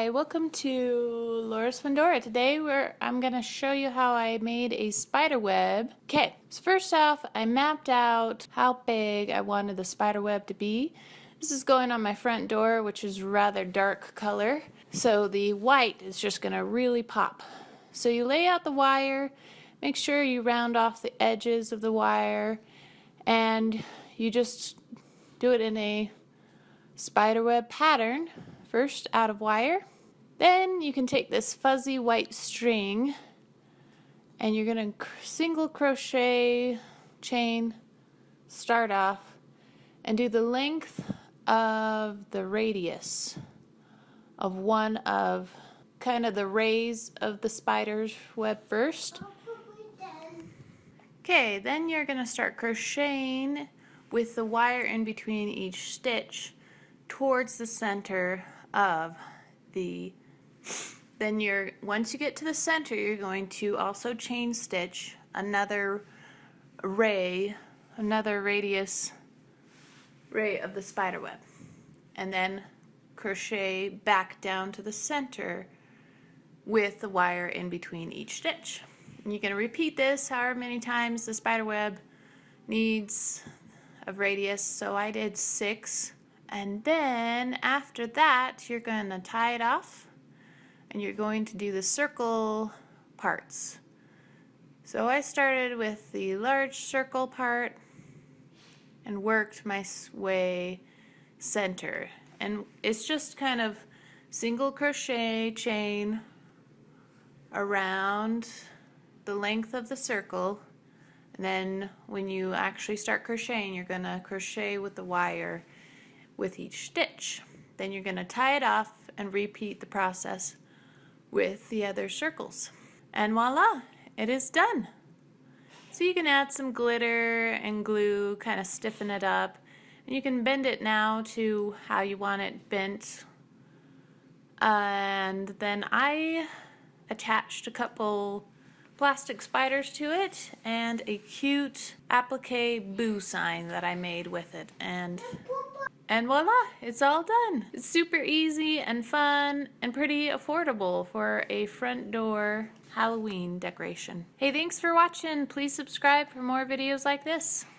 Hi, welcome to Laura's Fundora. Today I'm going to show you how I made a spider web. Okay, so first off I mapped out how big I wanted the spider web to be. This is going on my front door, which is rather dark color, so the white is just going to really pop. So you lay out the wire, make sure you round off the edges of the wire, and you just do it in a spiderweb pattern. First out of wire, then you can take this fuzzy white string and you're going to single crochet chain, start off, and do the length of the radius of one of kind of the rays of the spider's web first. Okay, then you're going to start crocheting with the wire in between each stitch towards the center of the, once you get to the center, you're going to also chain stitch another radius ray of the spider web, and then crochet back down to the center with the wire in between each stitch. And you're going to repeat this however many times the spider web needs of radius, so I did 6. And then after that you're going to tie it off and you're going to do the circle parts. So I started with the large circle part and worked my way center, and it's just kind of single crochet chain around the length of the circle, and then when you actually start crocheting you're going to crochet with the wire with each stitch. Then you're going to tie it off and repeat the process with the other circles. And voila, it is done. So you can add some glitter and glue, kind of stiffen it up, and you can bend it now to how you want it bent. And then I attached a couple plastic spiders to it and a cute applique boo sign that I made with it, and voila, it's all done. It's super easy and fun and pretty affordable for a front door Halloween decoration. Hey, thanks for watching. Please subscribe for more videos like this.